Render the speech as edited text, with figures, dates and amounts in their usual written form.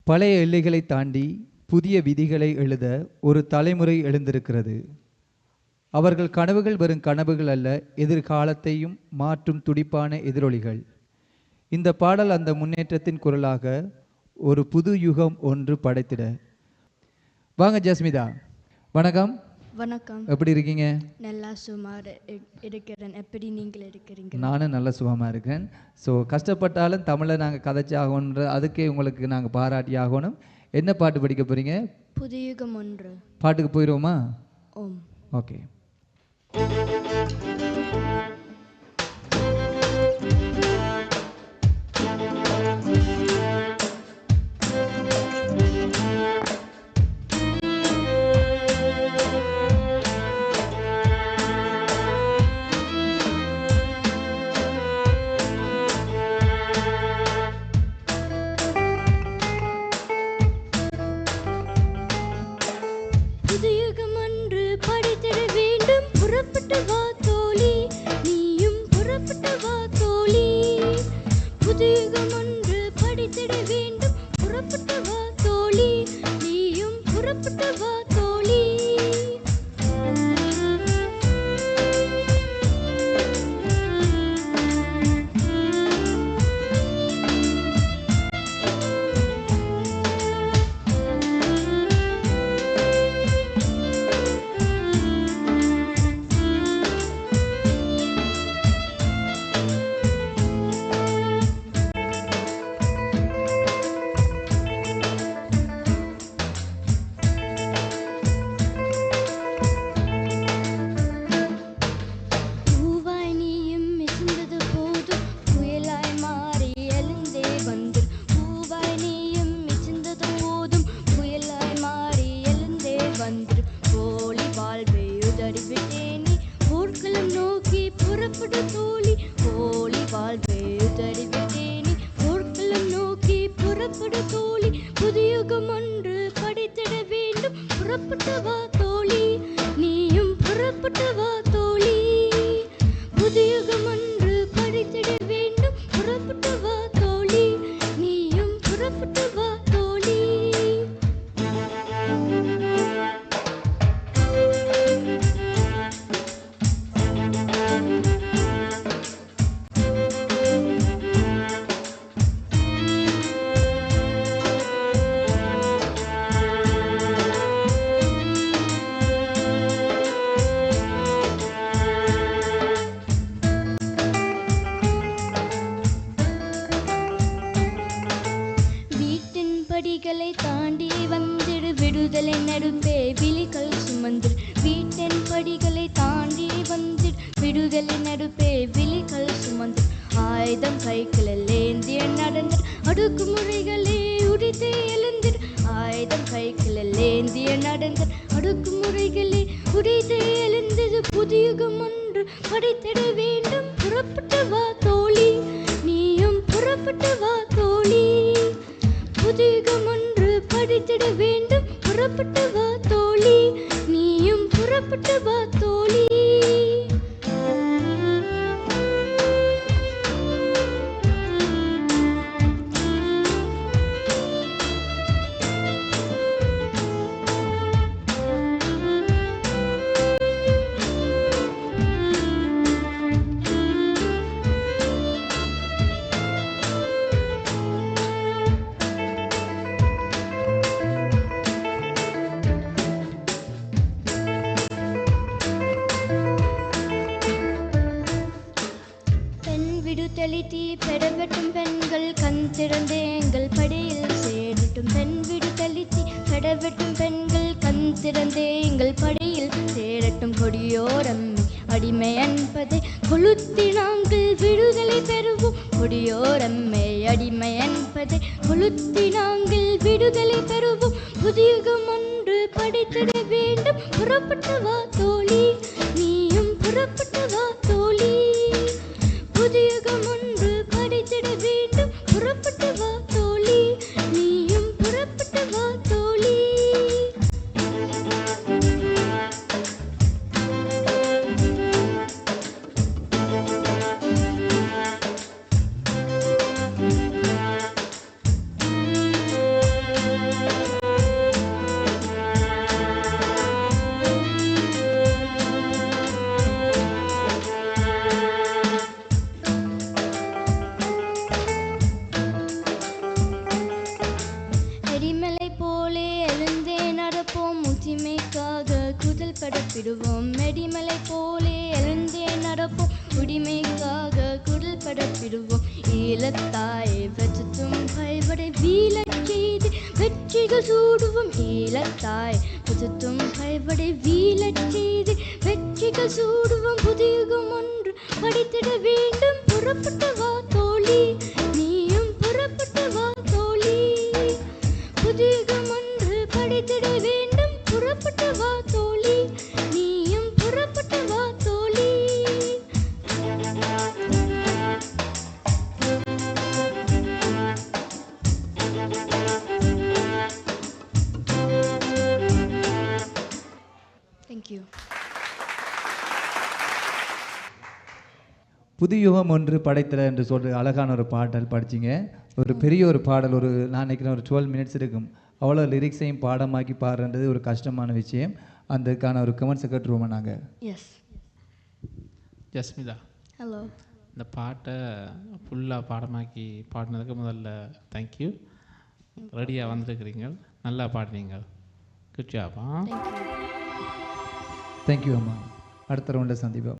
பழைய எல்லைகளை தாண்டி புதிய விதிகளை எழுத ஒரு தலைமுறை எழுந்திருக்கிறது. அவர்கள் கனவுகள் வெறும் கனவுகள் அல்ல, எதிர்காலத்தையும் மாற்றும் துடிப்பான எதிரொலிகள். இந்த பாடல் அந்த முன்னேற்றத்தின் குரலாக ஒரு புது யுகம் ஒன்று படைத்திட. வாங்க ஜஸ்மிதா. வணக்கம். வணக்கம். எப்படி இருக்கீங்க? நல்லா சுமார் இருக்கிறேன். எப்படி நீங்கள் இருக்கிறீங்க? நானும் நல்ல சுகமாக இருக்கேன். ஸோ கஷ்டப்பட்டாலும் தமிழை நாங்கள் கதைச்சி ஆகணுன்ற அதுக்கே உங்களுக்கு நாங்கள் பாராட்டி ஆகணும். என்ன பாட்டு படிக்க போகிறீங்க? புதியுகம் ஒன்று. பாட்டுக்கு போயிடுவோமா? ஓம். ஓகே. புதியுகம் ஒன்று படைத்திட வேண்டும், புறப்பட்டு வா தோழி, நீயும் புறப்பட்டு வா தோழி. புதியுகம் ஒன்று படைத்திட வேண்டும், புறப்பட்டு வா தோழி, நீயும் புறப்பட்டு வா தோழி. பூவாய் நீயும் மிதந்தது போதும், புயலாய் மாறி எழுந்தே வந்து. பூவாய் நீயும் மிதந்தது போதும், புயலாய் மாறி எழுந்தே வந்து. போலி வாழ்வை உதறிவிட்டேனே, போர்க்களம் நோக்கி புறப்படு தோழி. போலி வாழ்வை உதறிவிட்டேனே, போர்க்களம் நோக்கி புறப்படு தோழி. புதியுகம் ஒன்று படைத்திட வேண்டும், புறப்பட்டு வா தோழி, நீயும் புறப்பட்டு வா தோழி. புதியுகம் ஒன்று படைத்திட வேண்டும், புறப்பட்டு வா தோழி, நீயும் புறப்பட்டு வா தோழி. வீட்டின் படிகளை தாண்டி வந்திடு, விடுதலை நடுப்பே விழிகள் சுமந்திரு. வீட்டின் படிகளை தாண்டி வந்திடு, விடுதலை நடுப்பே விழிகள் சுமந்திரு. ஆயுதம் கைகளில் ஏந்திய நடந்தர், அடுக்குமுறைகளே உடைத்தே எழுந்திரு. ஆயுதம் கைகளில் ஏந்திய நடந்தர், அடுக்குமுறைகளே உடைத்தே எழுந்தது. புதியுகம் ஒன்று படைத்திட வேண்டும், புறப்பட்டு வா தோழி, நீயும் புறப்பட்டு வா தோழி. புதியுகம் ஒன்று படைத்திட வேண்டும், புறப்பட்டு வா தோழி, நீயும் புறப்பட்டு வா தோழி. பெண் விடுதலை தீ பெறவட்டும், பெண்கள் கண் திறந்து எங்கள் படையில் சேரட்டும். பெண் விடுதலை தீ பெறவட்டும், பெண்கள் கண் திறந்து எங்கள் படையில் சேரட்டும். கொடியோரம் அடிமை என்பதை கொளுத்தி நாங்கள் விடுதலை பெறுவோம். கொடியோரம்மை அடிமை என்பதை கொளுத்தி நாங்கள் விடுதலை பெறுவோம். புதியுகம் ஒன்று படைத்திட வேண்டும், புறப்பட்டு வா தோழி, நீயும் புறப்பட்டு வா தோழி. புதியுகம் ஒன்று படைத்திட வேண்டும், புறப்பட்டு வா தோழி, நீயும் புறப்பட்டு வா தோழி. பரப்பிடுவோம் மெடிமலை போலே எழுந்தே நடப்போம் உரிமைக்காக குரல் பரப்பிடுவோம் ஈழத்தாயை பச்சத்தும் பயப்படை வீழச் செய்து வெற்றிகள் சூடுவோம் ஈழத்தாய் பச்சத்தும் பயப்படை வீழச் செய்து வெற்றிகள் சூடுவோம் புதியுகம் ஒன்று படித்திட வேண்டும் புறப்பட்டு வா தோழி நீயும் புறப்பட்டு வா தோழி புதியுகம் ஒன்று படித்திட வேண்டும் புறப்பட்டு வா தோழி நீயும் புறப்பட்டு வா தோழி Thank you. புதுயுகம் ஒன்று படைத்தல என்று சொல்ற அழகான ஒரு பாடல் படிச்சிங்க. ஒரு பெரிய ஒரு பாடல், ஒரு நான் நினைக்கிறேன் ஒரு 12 மினிட்ஸ் இருக்கும். அவ்வளோ லிரிக்ஸையும் பாடமாக்கி பாடுறது ஒரு கஷ்டமான விஷயம். அதுக்கான ஒரு கமெண்ட்ஸை கேட்டுருவோம் நாங்கள். Yes. ஜஸ்மிதா, Hello. இந்த பாட்டை ஃபுல்லாக பாடமாக்கி பாடினதுக்கு முதல்ல தேங்க்யூ. ரெடியாக வந்திருக்கிறீங்க, நல்லா பாடினீங்க. Good job. Thank you. Thank you அம்மா. அடுத்த ரவுண்டில் சந்திப்போம்.